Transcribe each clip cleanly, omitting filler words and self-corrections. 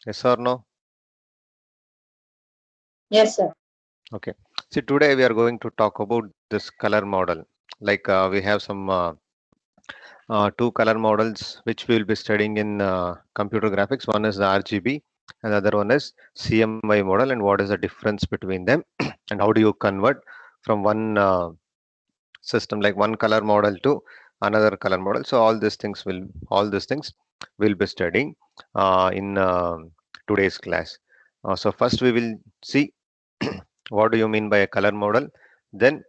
Yes or no? Yes, sir. Okay. See, today we are going to talk about this color model. Like we have some two color models which we will be studying in computer graphics. One is the RGB and the other one is CMY model, and what is the difference between them and how do you convert from one system like one color model to another color model. So all these things we'll be studying in today's class. So first we will see what do you mean by a color model, then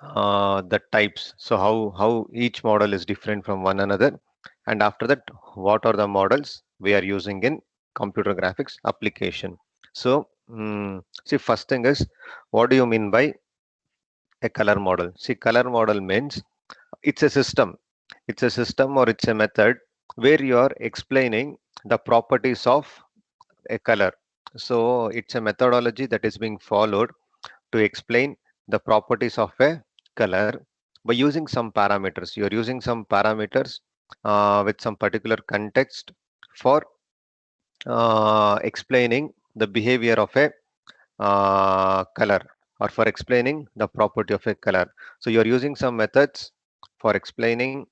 the types, so how each model is different from one another, and after that what are the models we are using in computer graphics application. So see, first thing is, what do you mean by a color model? See, color model means it's a system. It's a system or it's a method where you are explaining the properties of a color. So it's a methodology that is being followed to explain the properties of a color by using some parameters. You're using some parameters with some particular context for explaining the behavior of a color, or for explaining the property of a color. So you're using some methods for explaining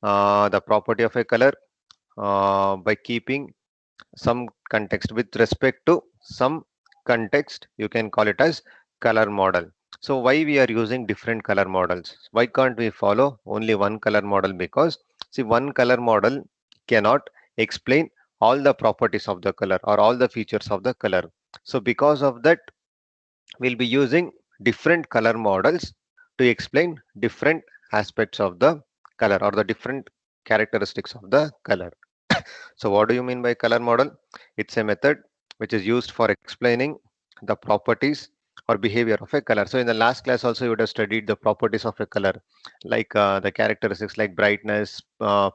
the property of a color by keeping some context with respect to some context. You can call it as color model. So why we are using different color models? Why can't we follow only one color model? Because see, one color model cannot explain all the properties of the color or all the features of the color. So because of that, we'll be using different color models to explain different aspects of the color or the different characteristics of the color. So what do you mean by color model? It's a method which is used for explaining the properties or behavior of a color. So in the last class also you would have studied the properties of a color, like the characteristics like brightness,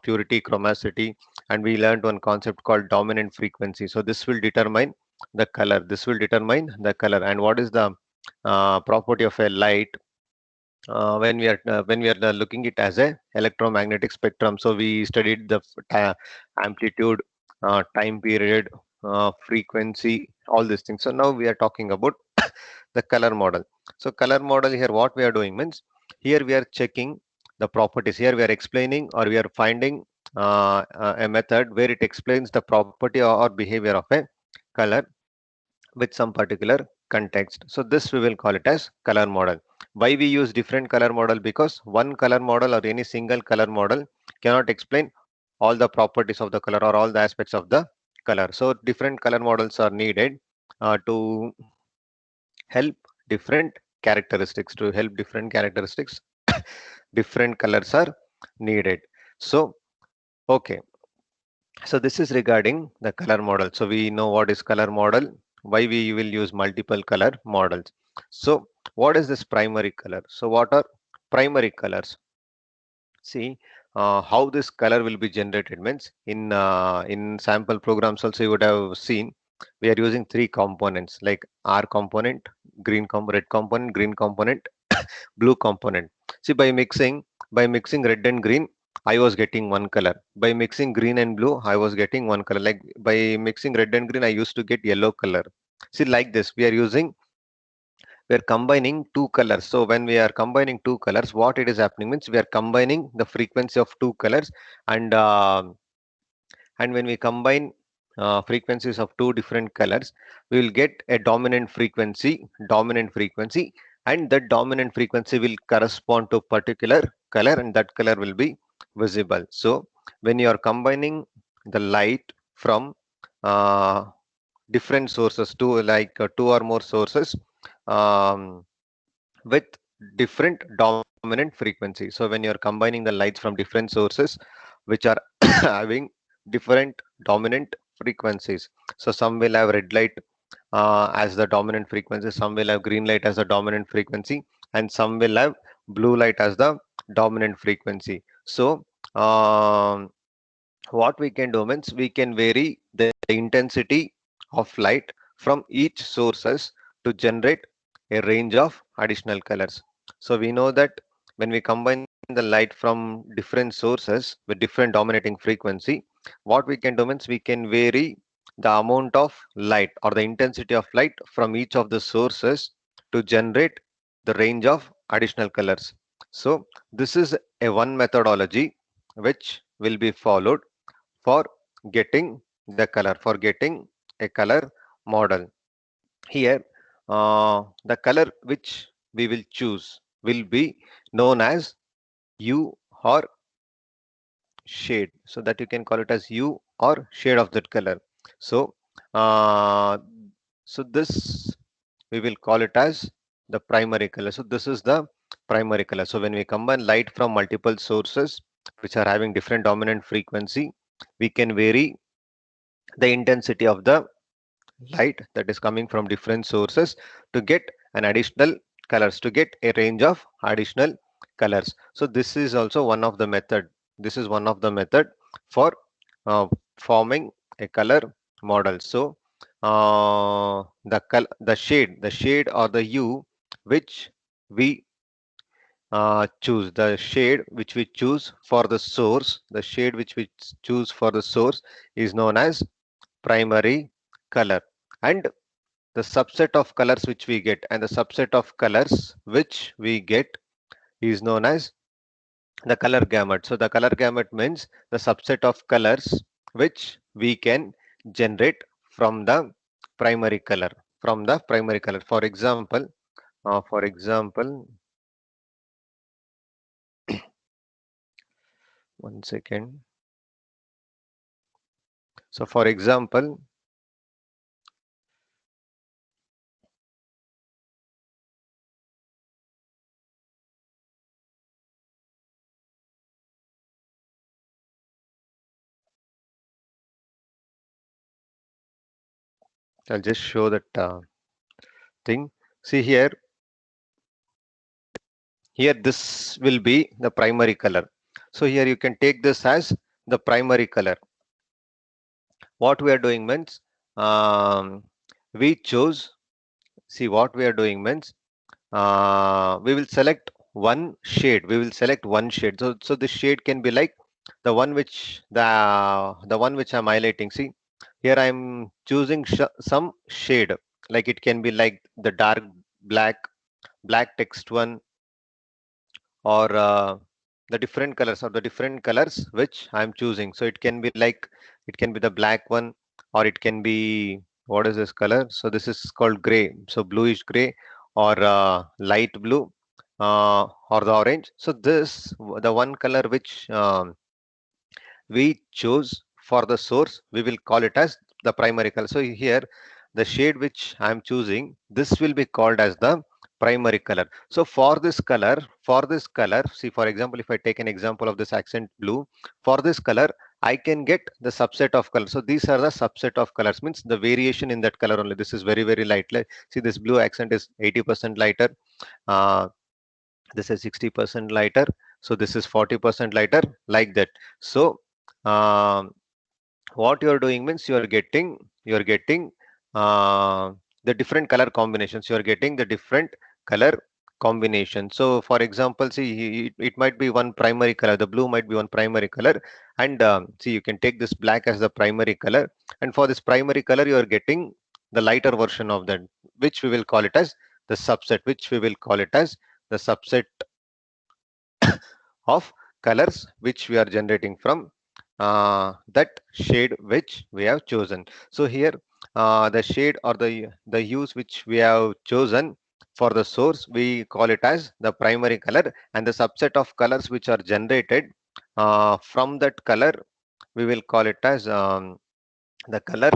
purity, chromacity, and we learned one concept called dominant frequency. So this will determine the color. This will determine the color. And what is the property of a light when we are looking it as a electromagnetic spectrum? So we studied the amplitude, time period, frequency, all these things. So now we are talking about the color model. So color model here, what we are doing means, here we are checking the properties. Here we are explaining, or we are finding a method where it explains the property or behavior of a color with some particular context. So this we will call it as color model. Why we use different color model? Because one color model or any single color model cannot explain all the properties of the color or all the aspects of the color. So different color models are needed to help different characteristics. To help different characteristics, different colors are needed. So okay, so this is regarding the color model. So we know what is color model, why we will use multiple color models. So what is this primary color? So what are primary colors? See, how this color will be generated means, in sample programs also you would have seen we are using three components like R component, red component, green component, blue component. See, by mixing red and green, I was getting one color. By mixing green and blue, I was getting one color. Like by mixing red and green, I used to get yellow color. See, like this, we are combining two colors. So when we are combining two colors, what it is happening means we are combining the frequency of two colors, and when we combine frequencies of two different colors, we will get a dominant frequency, and that dominant frequency will correspond to particular color, and that color will be visible. So when you are combining the light from uh, different sources, two or more sources, um, with different dominant frequency. So when you are combining the lights from different sources which are having different dominant frequencies. So some will have red light as the dominant frequency, some will have green light as the dominant frequency, and some will have blue light as the dominant frequency. So um, what we can do means we can vary the intensity of light from each sources to generate a range of additional colors. So we know that when we combine the light from different sources with different dominating frequency, what we can do means we can vary the amount of light or the intensity of light from each of the sources to generate the range of additional colors. So this is a one methodology which will be followed for getting the color, for getting a color model. Here, the color which we will choose will be known as hue or shade, so that you can call it as hue or shade of that color. So, uh, so this we will call it as the primary color. So this is the primary color. So when we combine light from multiple sources which are having different dominant frequency, we can vary the intensity of the light that is coming from different sources to get an additional colors, to get a range of additional colors. So this is also one of the method. This is one of the method for uh, forming a color model. So the shade or the hue which we choose, the shade which we choose for the source, the shade which we choose for the source is known as primary color. And the subset of colors which we get, and the subset of colors which we get is known as the color gamut. So the color gamut means the subset of colors which we can generate from the primary color, from the primary color. For example, one second. So for example, I'll just show that thing. See here, here this will be the primary color. So here you can take this as the primary color. What we are doing means, we chose, see what we are doing means, we will select one shade, we will select one shade. So this shade can be like the one which the one which I'm highlighting. See here I'm choosing some shade, like it can be like the dark black text one, or the different colors, or the different colors which I'm choosing. So it can be like, it can be the black one, or it can be, what is this color? So this is called gray. So bluish gray, or light blue, or the orange. So this, the one color which we chose for the source, we will call it as the primary color. So here, the shade which I am choosing, this will be called as the primary color. So for this color, see for example, if I take an example of this accent blue, for this color, I can get the subset of colors. So these are the subset of colors, means the variation in that color only. This is very, very light. See, this blue accent is 80% lighter. Uh, this is 60% lighter. So this is 40% lighter, like that. So um, what you are doing means, you are getting uh, the different color combinations, you are getting the different color combination. So for example, see, it might be one primary color, the blue might be one primary color, and see, you can take this black as the primary color, and for this primary color you are getting the lighter version of that, which we will call it as the subset, which we will call it as the subset of colors which we are generating from that shade which we have chosen. So here, the shade or the hues which we have chosen for the source, we call it as the primary color, and the subset of colors which are generated from that color, we will call it as the color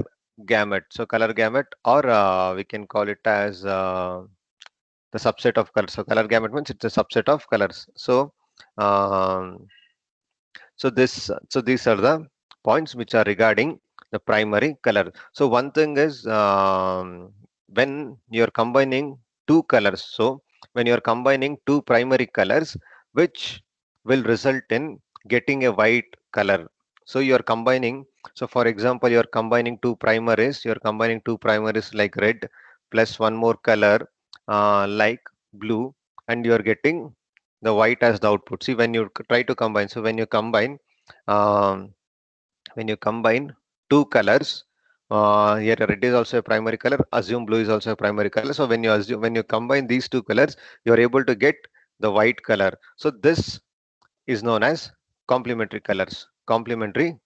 gamut. So color gamut, or we can call it as the subset of colors. So color gamut means it's a subset of colors. So um, so these are the points which are regarding the primary color. So one thing is, when you're combining two colors, so when you're combining two primary colors, which will result in getting a white color. So you're combining, so for example, you're combining you're combining two primaries like red plus one more color like blue, and you're getting the white as the output. See, when you try to combine, so um, when you combine two colors, Here red is also a primary color. Assume blue is also a primary color. So when you combine these two colors, you are able to get the white color. So this is known as complementary colors. Complementary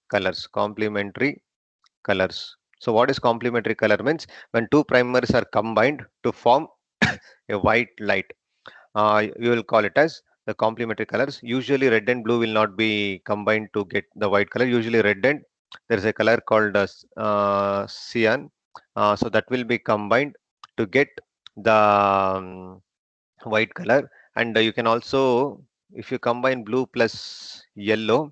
colors. So what is complementary color means? When two primaries are combined to form a white light, you will call it as the complementary colors. Usually red and blue will not be combined to get the white color. Usually red and there is a color called as cyan. So that will be combined to get the white color. And you can also, if you combine blue plus yellow,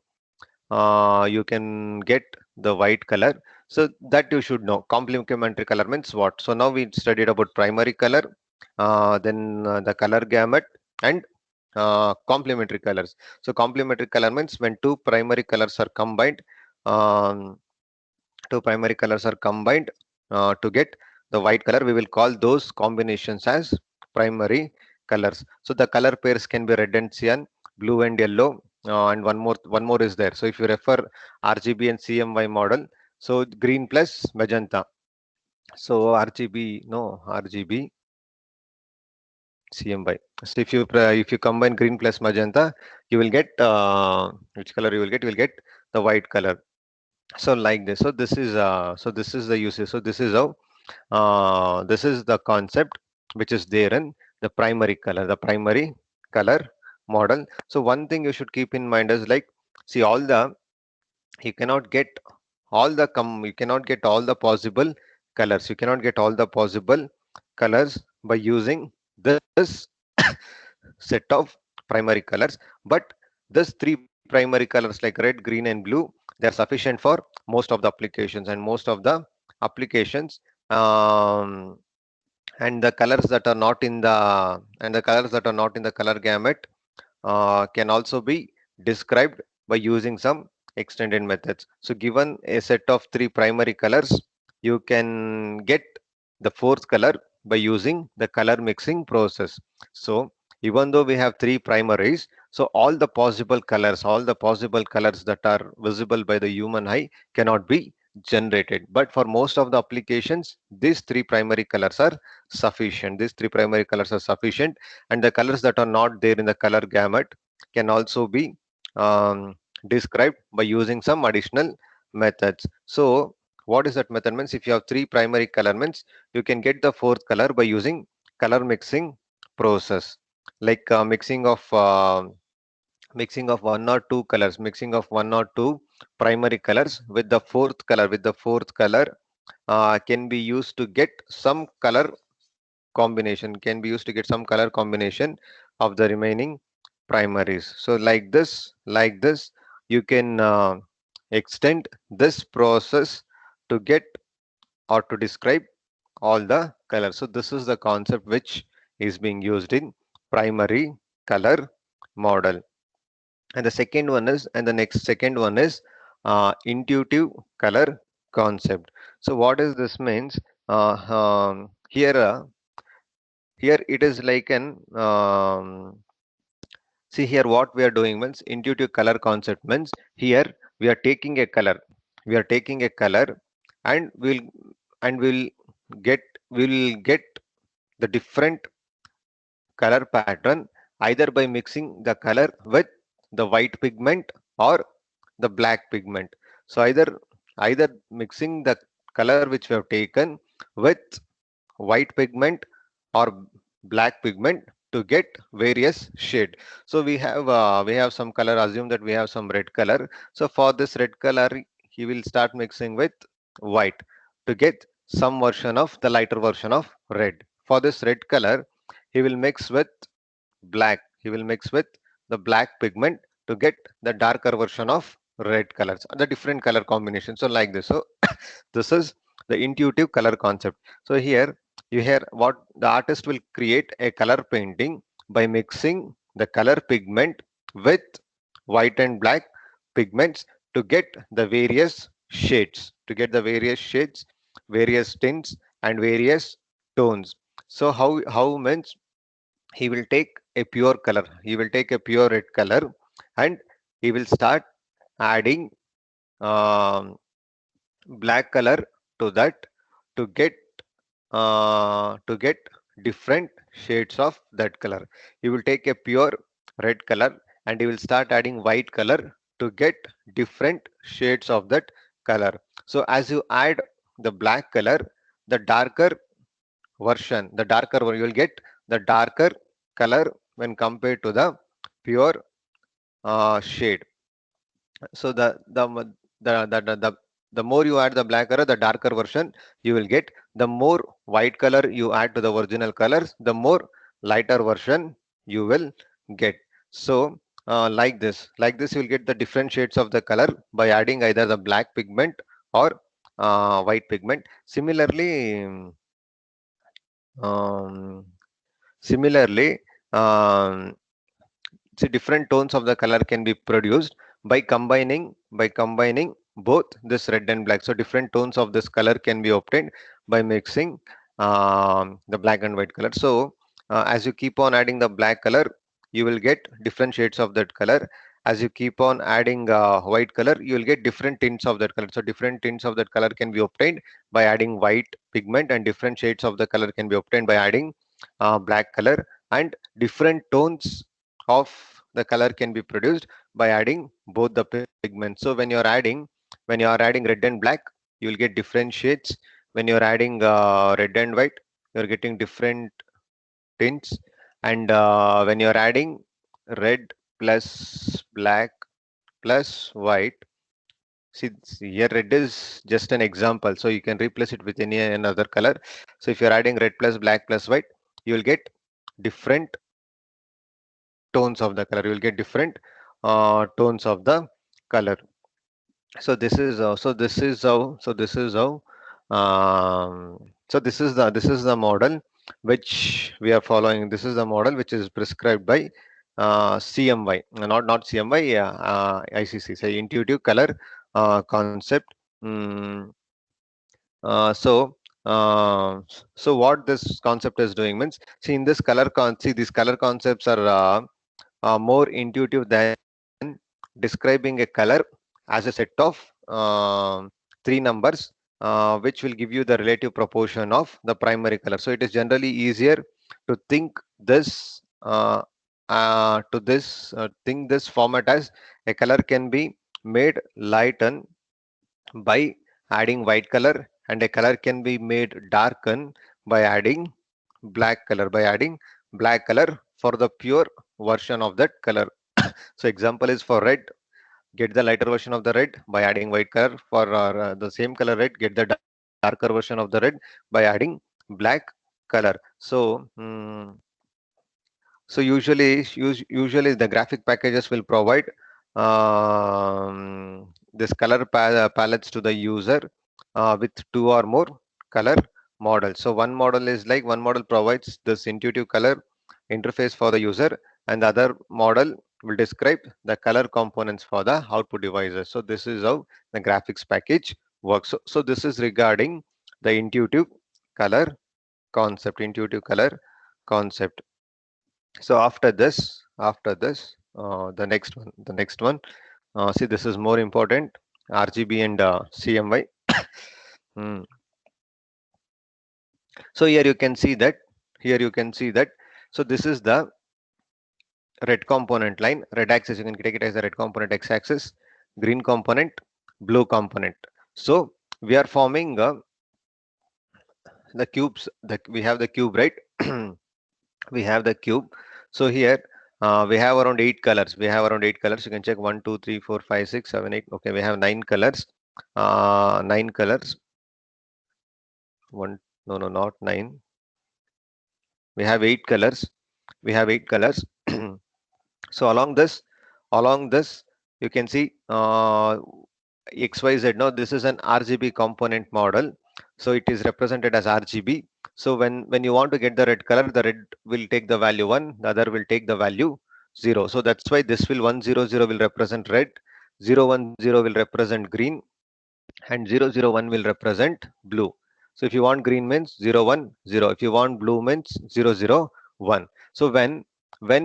you can get the white color. So that you should know. Complementary color means what? So now we studied about primary color, then the color gamut, and complementary colors. So complementary color means when um, two primary colors are combined to get the white color, we will call those combinations as primary colors. So the color pairs can be red and cyan, blue and yellow, and one more is there. So if you refer RGB and CMY model, so green plus magenta. So RGB, no, RGB, CMY. So if you combine green plus magenta, you will get which color you will get? You will get the white color. So like this. So this is the usage. So this is how this is the concept which is there in the primary color model. So one thing you should keep in mind is like, see, you cannot get you cannot get all the possible colors. You cannot get all the possible colors by using this set of primary colors. But this three primary colors like red, green, and blue, they are sufficient for most of the applications, and most of the applications. Um, and the colors that are not in the color gamut can also be described by using some extended methods. So given a set of three primary colors, you can get the fourth color by using the color mixing process. So even though we have three primaries, so all the possible colors that are visible by the human eye cannot be generated. But for most of the applications, these three primary colors are sufficient. These three primary colors are sufficient, and the colors that are not there in the color gamut can also be described by using some additional methods. So what is that method means? If you have three primary color means, you can get the fourth color by using color mixing process, like mixing of one or two primary colors with the fourth color can be used to get some color combination of the remaining primaries. So like this, you can extend this process to get or to describe all the colors. So this is the concept which is being used in primary color model. And the next second one is intuitive color concept. So what does this means? Here it is like an see here what we are doing means intuitive color concept means here we are taking a color, and we'll get we'll get the different color pattern either by mixing the color with the white pigment or the black pigment. So either mixing the color which we have taken with white pigment or black pigment to get various shade. So we have some color. Assume that we have some red color. So for this red color, he will start mixing with white to get some version of the lighter version of red. For this red color, he will mix with he will mix with the black pigment to get the darker version of red colors, the different color combination. So like this. So this is the intuitive color concept. So here you hear what the artist will create a color painting by mixing the color pigment with white and black pigments to get the various shades, various tints, and various tones. So how means he will take a pure color, he will take a pure red color, and he will start adding um, black color to that to get to get different shades of that color. You will take a pure red color and you will start adding white color to get different shades of that color. So as you add the black color, the darker you will get the darker color when compared to the pure shade. So the more you add the black color, the darker version you will get. The more white color you add to the original colors, the more lighter version you will get. So like this you will get the different shades of the color by adding either the black pigment or white pigment. Um, similarly um, See, different tones of the color can be produced by combining both this red and black. So different tones of this color can be obtained by mixing the black and white color. So as you keep on adding the black color, you will get different shades of that color. As you keep on adding white color, you will get different tints of that color. So different tints of that color can be obtained by adding white pigment, and different shades of the color can be obtained by adding black color, and different tones of the color can be produced by adding both the pigments. So when you are adding red and black, you will get different shades. When you are adding red and white, you are getting different tints. And when you are adding red plus black plus white, here red is just an example, so you can replace it with any another color. So if you're adding red plus black plus white, you will get different tones of the color. You will get different tones of the color. So this is the model which we are following. This is the model which is prescribed by CMY, not CMY, ICC. So intuitive color concept. Mm, uh, so uh, so what this concept is doing means, these color concepts are more intuitive than describing a color as a set of three numbers, which will give you the relative proportion of the primary color. So it is generally easier to think this format as a color can be made lighten by adding white color, and a color can be made darken by adding black color for the pure version of that color. So example is for red, get the lighter version of the red by adding white color. For the same color red, get the darker version of the red by adding black color. So usually the graphic packages will provide this color palettes to the user with two or more color models. So one model provides this intuitive color interface for the user, and the other model will describe the color components for the output devices. So this is how the graphics package works. So this is regarding the color intuitive color concept. So after this, the next one, see, this is more important, RGB and CMY. Hmm. So here you can see that so this is the red component line, red axis. You can take it as the red component x-axis, green component, blue component. So we are forming the cubes. We have the cube, right? We have the cube. So here we have around eight colors. You can check 1, 2, 3, 4, 5, 6, 7, 8. Okay, we have nine colors. Nine colors. One, no, not nine. We have eight colors. So along this, you can see XYZ. Now this is an RGB component model, so it is represented as RGB. So when you want to get the red color, the red will take the value 1, the other will take the value 0. So that's why this will 100 will represent red, 010 will represent green, and 001 will represent blue. So if you want green means 010, if you want blue means 001. So when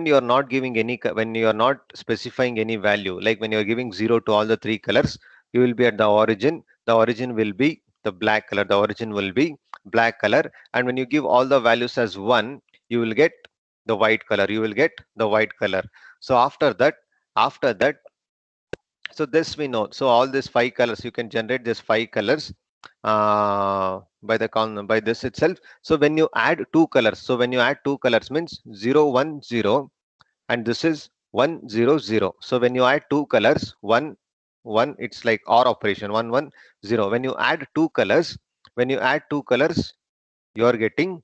you are not giving when you are not specifying any value, like when you are giving 0 to all the three colors, you will be at the origin. The origin will be the black color. The origin will be black color. And when you give all the values as 1, you will get the white color. You will get the white color. So after that, so this we know. So all these 5 colors, you can generate these 5 colors by this itself. So when you add 2 colors, so when you add 2 colors means 0 1 0, and this is 1 0 0. So when you add 2 colors, 1 1, it's like OR operation, 1 1 0. When you add 2 colors, you are getting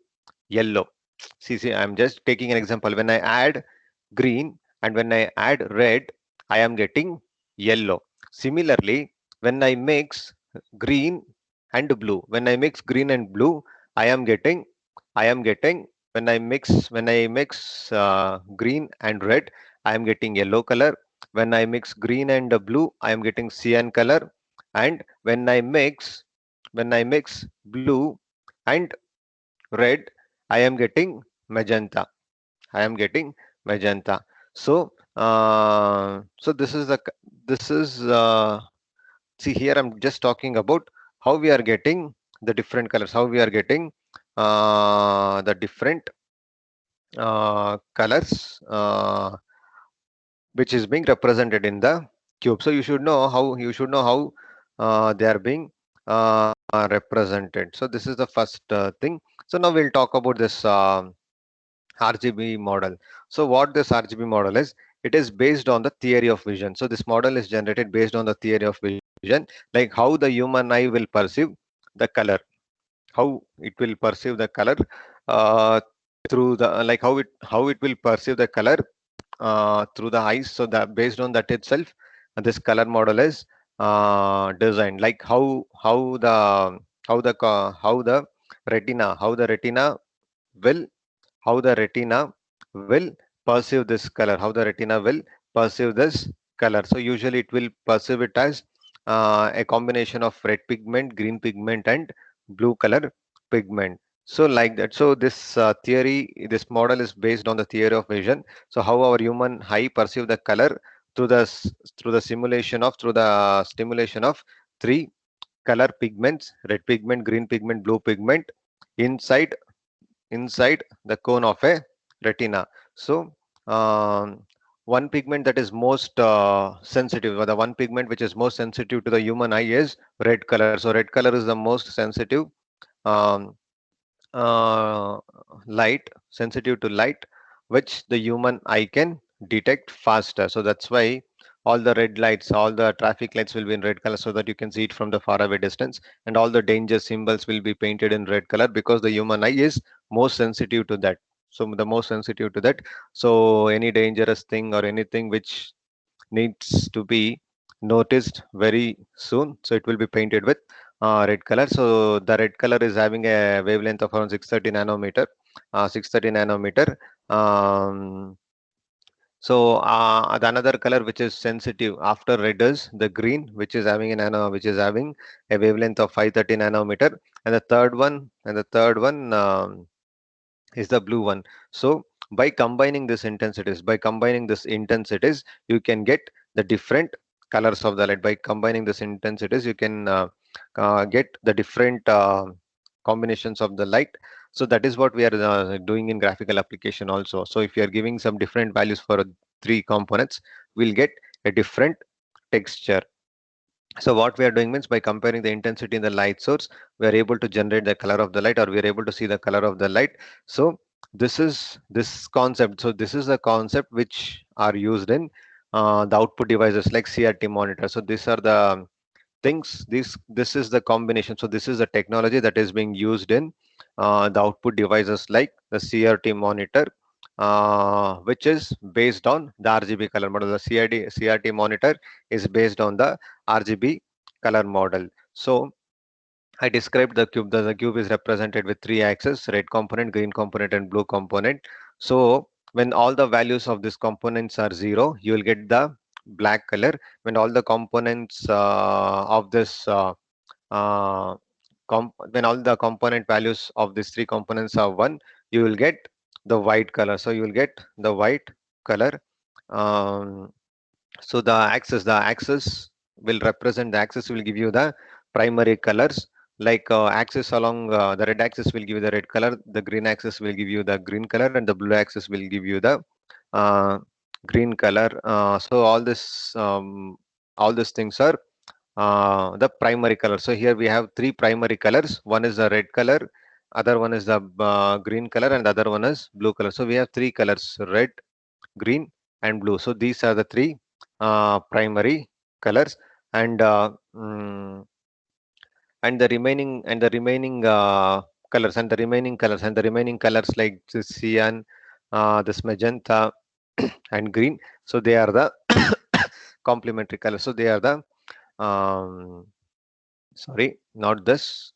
yellow. See, I'm just taking an example. When I add green and when I add red, I am getting yellow. Similarly, when I mix green and blue, I am getting, I am getting, when I mix green and red, I am getting yellow color. When I mix green and blue, I am getting cyan color. And when I mix blue and red, I am getting magenta. I am getting magenta. So, so this is see here. I'm just talking about how we are getting the different colors. How we are getting the different colors which is being represented in the cube. So you should know how they are being represented. So this is the first thing. So now we'll talk about this. RGB model. So what this RGB model is, it is based on the theory of vision. So this model is generated based on the theory of vision, like how the human eye will perceive the color, how it will perceive the color uh, through the like how it will perceive the color through the eyes. So that based on that itself, this color model is designed, like how the retina will how the retina will perceive this color, how the retina will perceive this color. So usually it will perceive it as a combination of red pigment, green pigment, and blue color pigment. So like that. So this model is based on the theory of vision. So how our human eye perceive the color through through the stimulation of three color pigments: red pigment, green pigment, blue pigment inside the cone of a retina. So one pigment that is most sensitive, or the one pigment which is most sensitive to the human eye is red color. So red color is the most um, uh, sensitive to light, which the human eye can detect faster. So that's why all the red lights, all the traffic lights will be in red color so that you can see it from the far away distance, and all the danger symbols will be painted in red color because the human eye is most sensitive to that. So the most sensitive to that. So any dangerous thing or anything which needs to be noticed very soon, so it will be painted with red color. So the red color is having a wavelength of around 630 nanometer. 630 nanometer. Um, the another color which is sensitive after red is the green, which is having a wavelength of 530 nanometer, and the third one is the blue one. So by combining this intensities, you can get the different colors of the light. By combining this intensities, you can get the different combinations of the light. So that is what we are doing in graphical application also. So if you are giving some different values for three components, we'll get a different texture. So what we are doing means, by comparing the intensity in the light source, we are able to generate the color of the light, or we are able to see the color of the light. So this is this concept. So this is the concept which are used in the output devices like CRT monitor. So these are the things. This is the combination. So this is the technology that is being used in the output devices like the CRT monitor, which is based on the RGB color model. The CRT monitor is based on the RGB color model. So I described the cube. The cube is represented with three axes: red component, green component, and blue component. So when all the values of these components are zero, you will get the black color. When all the components of this when all the component values of these three components are one, you will get the white color. So you will get the white color. Um, so the axis will represent, the axis will give you the primary colors. like axis along the red axis will give you the red color, the green axis will give you the green color, and the blue axis will give you the uh, green color. So all these things are the primary color. So here we have three primary colors. One is the red color, other one is the green color, and the other one is blue color. So we have three colors: red, green, and blue. So these are the three primary colors, and the remaining colors like this cyan, this magenta, and green. So they are the complementary colors. So they are the um, sorry, not this.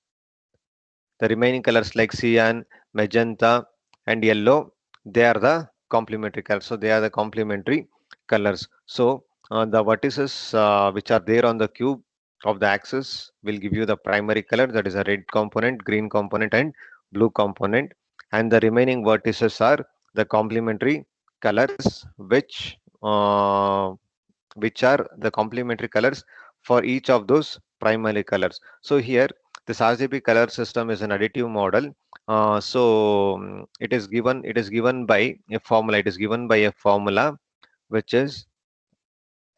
The remaining colors like cyan, magenta, and yellow, they are the complementary colors. So they are the complementary colors. So the vertices which are there on the cube of the axis will give you the primary color, that is a red component, green component, and blue component. And the remaining vertices are the complementary colors, which are the complementary colors for each of those primary colors. So here this RGB color system is an additive model. It is given by a formula. It is given by a formula which is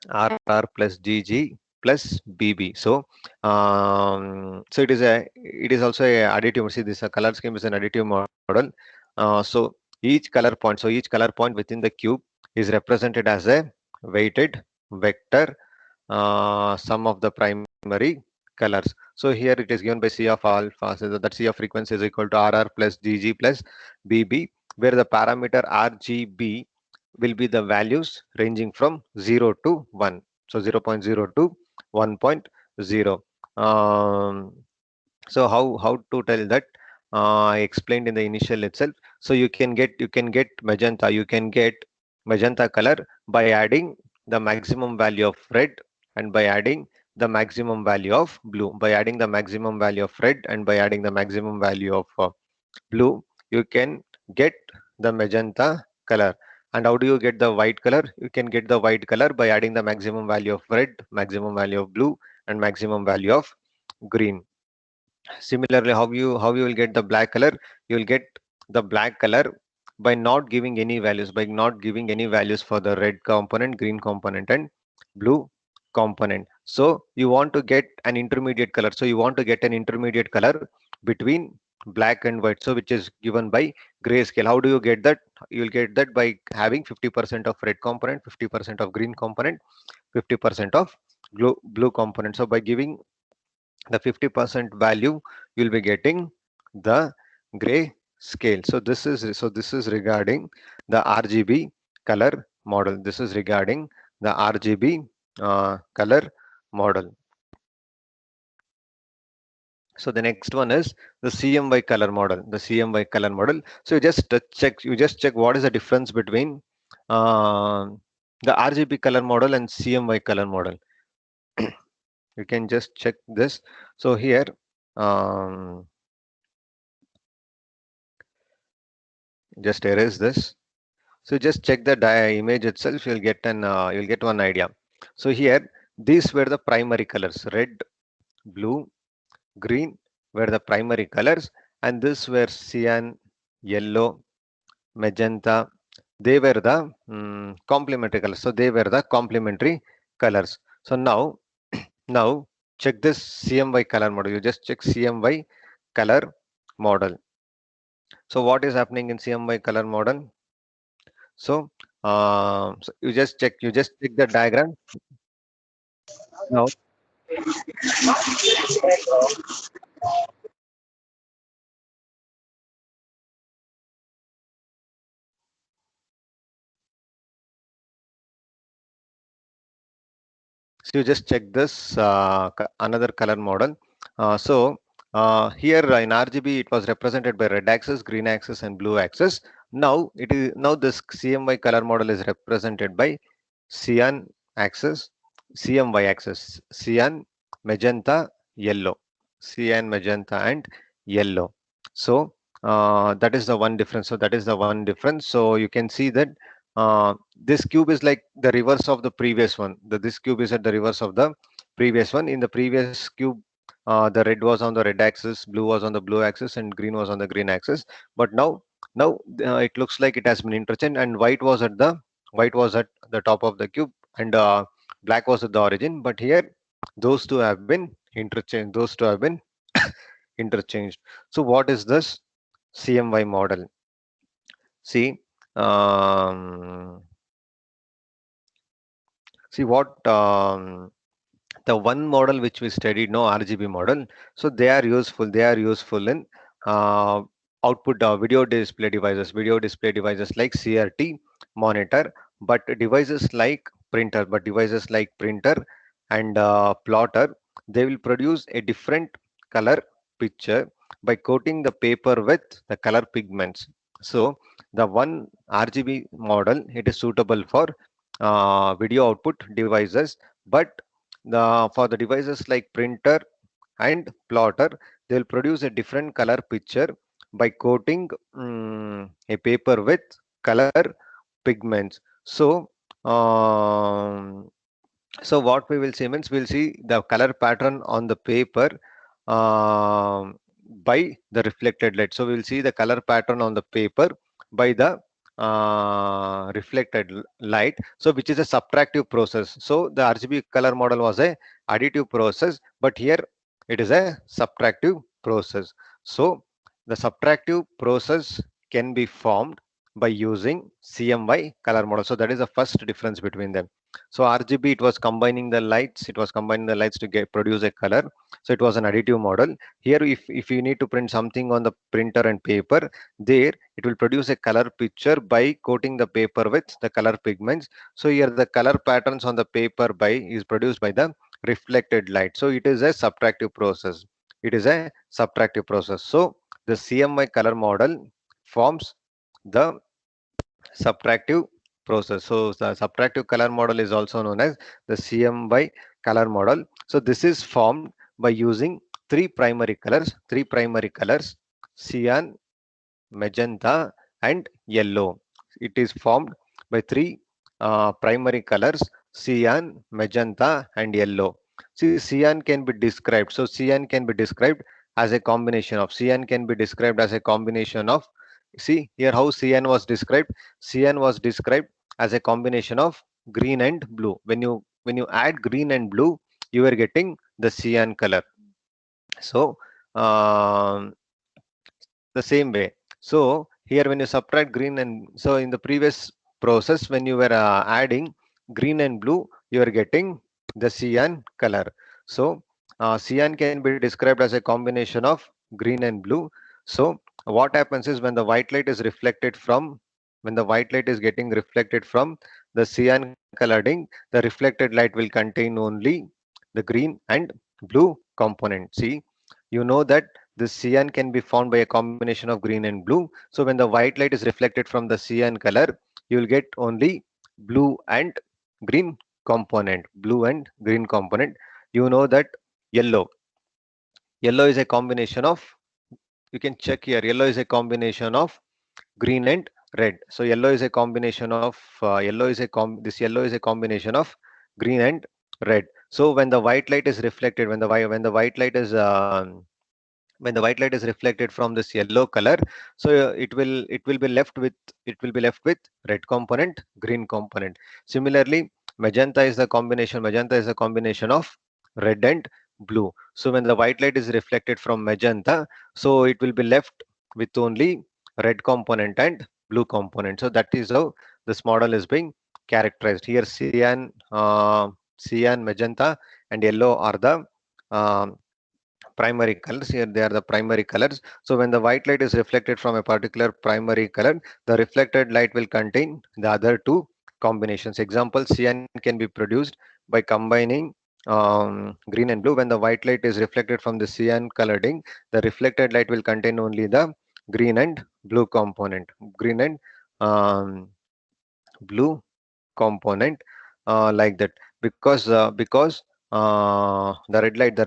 RR plus GG plus BB. So it is also a additive. See, this color scheme is an additive model. So each color point within the cube is represented as a weighted vector sum of the primary colors. So here it is given by C of alpha, so that C of frequency is equal to RR plus GG plus BB, where the parameter RGB will be the values ranging from 0 to 1. So 0.0 to 1.0. Um, so how to tell that? I explained in the initial itself. So you can get magenta color by adding the maximum value of red and by adding the maximum value of blue. By adding the maximum value of red and by adding the maximum value of blue, you can get the magenta color. And how do you get the white color? You can get the white color by adding the maximum value of red, maximum value of blue, and maximum value of green. Similarly, how you will get the black color? You will get the black color by not giving any values, for the red component, green component, and blue component. So you want to get an intermediate color. So you want to get an intermediate color between black and white. So which is given by grayscale. How do you get that? You will get that by having 50% of red component, 50% of green component, 50% of blue component. So by giving the 50% value, you'll be getting the gray scale. So this is regarding the RGB color model. This is regarding the RGB color model. So the next one is the CMY color model. The CMY color model. So you just check what is the difference between uh, the RGB color model and CMY color model. You can just check this. So here, um, just erase this. So just check the image itself. You'll get one idea. So here, these were the primary colors: red, blue, green were the primary colors, and this were cyan, yellow, magenta. They were the complementary colors. So they were the complementary colors. So now check this CMY color model. You just check CMY color model. So what is happening in CMY color model? So you just check the diagram. Now, so you just check this another color model. Here in RGB, it was represented by red axis, green axis, and blue axis. Now this CMY color model is represented by cyan axis, CMY axis, cyan, magenta, yellow, cyan, magenta, and yellow. So that is the one difference. So you can see that this cube is like the reverse of the previous one. This cube is at the reverse of the previous one. In the previous cube, The red was on the red axis, blue was on the blue axis, and green was on the green axis. But now it looks like it has been interchanged, and white was at the top of the cube, and black was at the origin. But here, those two have been interchanged. Those two have been interchanged. So what is this CMY model? See, um, see what the one model which we studied, no RGB model. So they are useful. They are useful in uh, output video display devices like CRT monitor, but devices like printer and plotter, they will produce a different color picture by coating the paper with the color pigments. So the one RGB model, it is suitable for video output devices, but for the devices like printer and plotter, they'll produce a different color picture by coating a paper with color pigments. So um, so what we will see means we'll see the color pattern on the paper um, by the reflected light. So we'll see the color pattern on the paper by the reflected light. So which is a subtractive process. So the RGB color model was a additive process, but here it is a subtractive process. So the subtractive process can be formed by using CMY color model. So that is the first difference between them. So RGB, it was combining the lights. It was combining the lights to get produce a color. So it was an additive model. Here, if you need to print something on the printer and paper, there it will produce a color picture by coating the paper with the color pigments. So here the color patterns on the paper by is produced by the reflected light. So it is a subtractive process. It is a subtractive process. So the CMY color model forms the subtractive process. So the subtractive color model is also known as the CMY color model. So this is formed by using three primary colors, cyan, magenta, and yellow. It is formed by three primary colors, cyan, magenta, and yellow. See, cyan can be described. So cyan can be described as a combination of See here how cyan was described. Cyan was described as a combination of green and blue. When you add green and blue, you are getting the cyan color. So um, the same way. So here when you subtract green and so in the previous process when you were adding green and blue, you are getting the cyan color. So cyan can be described as a combination of green and blue. So what happens is when the white light is getting reflected from the cyan coloring, the reflected light will contain only the green and blue component. See, you know that the cyan can be found by a combination of green and blue. So when the white light is reflected from the cyan color, you will get only blue and green blue and green component. You know that yellow. Yellow is a combination of, you can check here, yellow is a combination of green and red. So yellow is a combination of this yellow is a combination of green and red. So when the white light is reflected, when the white light is reflected from this yellow color, so it will be left with red component, green component. Similarly, magenta is a combination of red and blue. So when the white light is reflected from magenta, so it will be left with only red component and blue component. So that is how this model is being characterized. Here cyan, magenta, and yellow are the um, primary colors. Here they are the primary colors. So when the white light is reflected from a particular primary color, the reflected light will contain the other two combinations. Example, cyan can be produced by combining green and blue. When the white light is reflected from the cyan coloring, the reflected light will contain only the green and blue component, green and um, blue component, like that, because the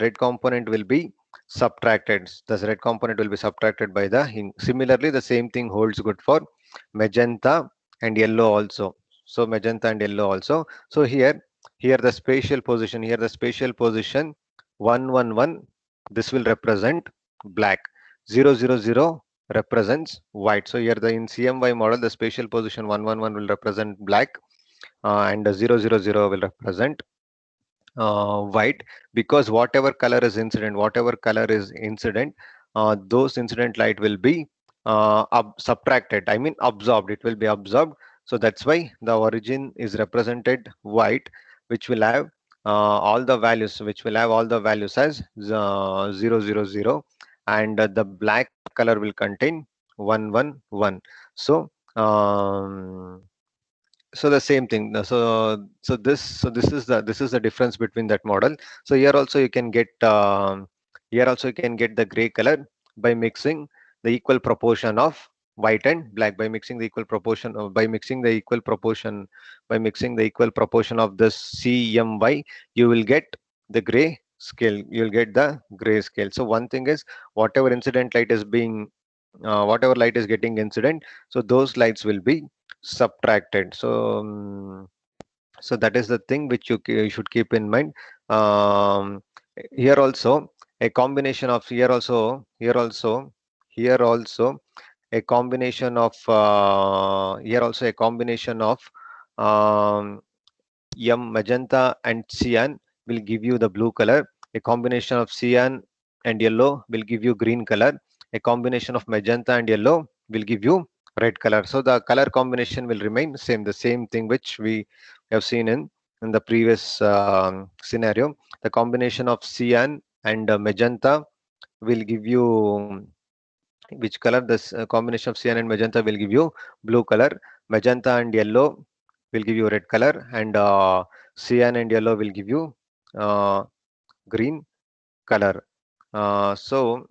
red component will be subtracted. The red component will be subtracted by the similarly the same thing holds good for magenta and yellow also. So magenta and yellow also. So here the spatial position 111 this will represent black. 000 represents white. So here the in CMY model, the spatial position 111 will represent black, and the 000 will represent white, because whatever color is incident, those incident light will be subtracted, I mean absorbed, it will be absorbed. So that's why the origin is represented white, which will have all the values as 000, and the black color will contain 111. So so the same thing. This is the difference between that model. So here also you can get the gray color by mixing the equal proportion of white and black. By mixing the equal proportion of by mixing the equal proportion by mixing the equal proportion of the CMY, you will get the gray scale. You will get the gray scale. So one thing is, whatever incident light is being whatever light is getting incident, so those lights will be subtracted. So so that is the thing which you should keep in mind. um, Here also a combination of here also a combination of here also a combination of um, magenta and cyan will give you the blue color. A combination of cyan and yellow will give you green color. A combination of magenta and yellow will give you red color. So the color combination will remain same, the same thing which we have seen in the previous scenario. The combination of cyan and magenta will give you which color? This combination of cyan and magenta will give you blue color. Magenta and yellow will give you red color, and cyan and yellow will give you uh, green color. So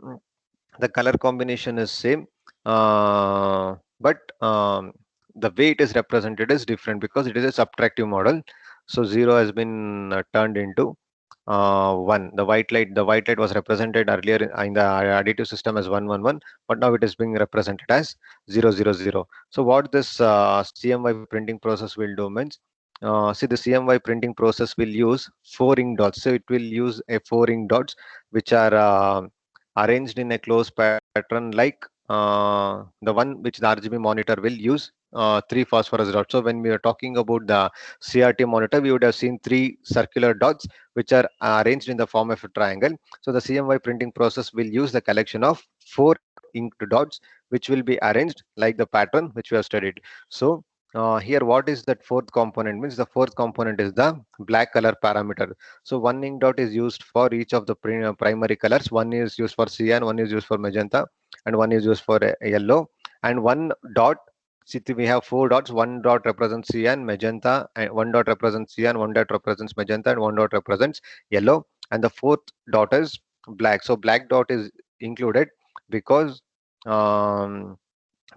the color combination is same, but the way it is represented is different because it is a subtractive model. So 0 has been turned into 1. The white light was represented earlier in the additive system as 111, but now it is being represented as 000. So what this CMY printing process will do means, see, the CMY printing process will use 4 ink dots. So it will use a 4 ink dots which are arranged in a closed pattern, like the one which the RGB monitor will use 3 phosphorus dots. So when we are talking about the CRT monitor, we would have seen 3 circular dots which are arranged in the form of a triangle. So the CMY printing process will use the collection of 4 inked dots which will be arranged like the pattern which we have studied. So here what is that fourth component means? The fourth component is the black color parameter. So 1 ink dot is used for each of the primary colors. One is used for cyan, one is used for magenta, and one is used for yellow. And one dot, see, we have 4 dots. One dot represents cyan, magenta, and one dot represents cyan, one dot represents magenta, and one dot represents yellow. And the fourth dot is black. So black dot is included because um,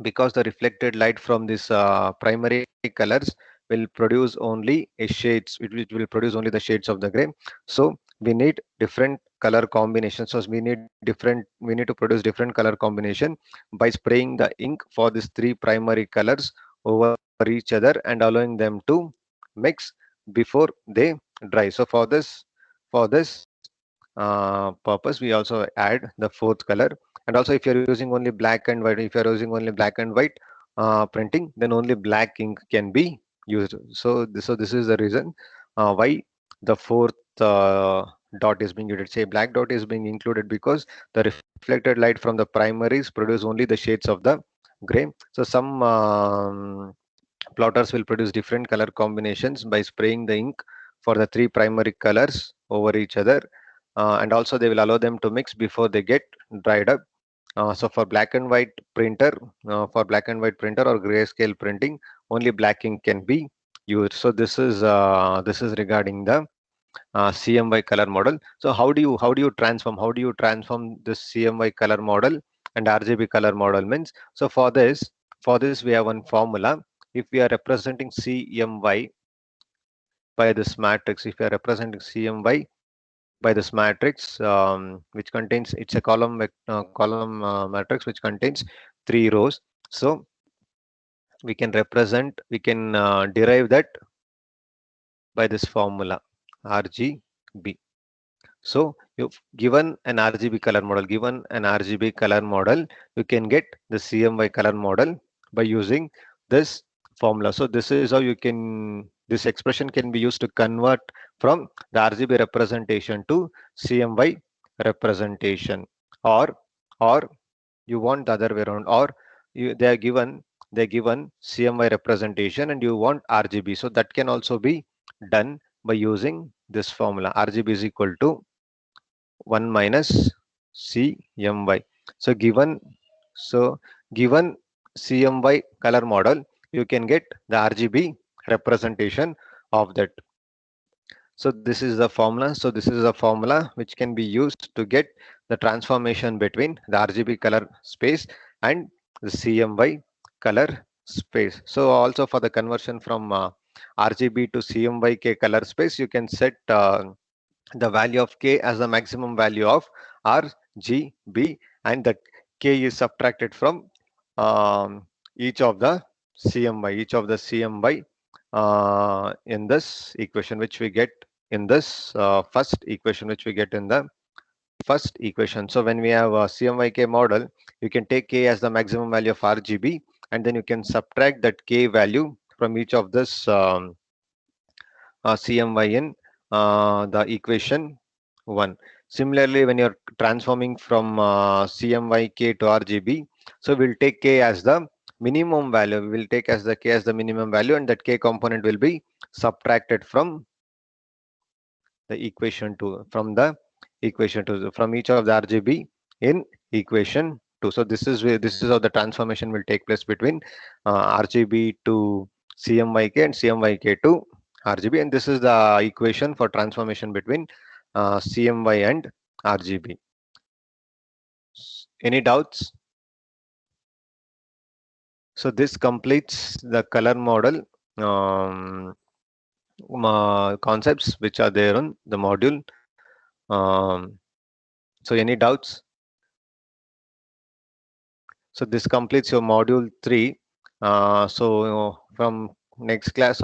the reflected light from this primary colors will produce only a shades, it will produce only the shades of the gray. So we need different color combinations. So we need to produce different color combination by spraying the ink for these 3 primary colors over each other and allowing them to mix before they dry. So for this purpose, we also add the fourth color. And also, if you're using only black and white, if you're using only black and white printing, then only black ink can be used. So this is the reason why the fourth dot is being included. Say black dot is being included because the reflected light from the primaries produce only the shades of the gray. So some plotters will produce different color combinations by spraying the ink for the 3 primary colors over each other, and also they will allow them to mix before they get dried up. So for black and white printer or grayscale printing, only black ink can be used. So this is regarding the CMY color model. So how do you transform this CMY color model and RGB color model means? So for this we have one formula. If we are representing CMY by this matrix, if we are representing CMY by this matrix, which contains, it's a column matrix which contains 3 rows. So we can derive that by this formula RGB. So You've given an RGB color model, you can get the CMY color model by using this formula. So this is how this expression can be used to convert from the RGB representation to CMY representation, or or you want the other way around, or they are given CMY representation and you want RGB. So that can also be done by using this formula. RGB is equal to 1 minus CMY. So given CMY color model, you can get the RGB representation of that. So this is the formula. So this is a formula which can be used to get the transformation between the RGB color space and the CMY color space. So also for the conversion from RGB to CMYK color space, you can set the value of k as the maximum value of RGB, and that k is subtracted from each of the CMY in this equation which we get in this first equation which we get in the first equation. So when we have a CMYK model, you can take k as the maximum value of RGB, and then you can subtract that k value from each of this CMY in the equation 1. Similarly, when you're transforming from CMYK to RGB, so we'll take k as the minimum value. We will take as the k as the minimum value, and that k component will be subtracted from the equation 2, from each of the RGB in equation 2. So this is how the transformation will take place between RGB to CMYK and CMYK to RGB, and this is the equation for transformation between CMY and RGB. Any doubts? So this completes the color model concepts which are there on the module. So any doubts? So this completes your module 3. So from next class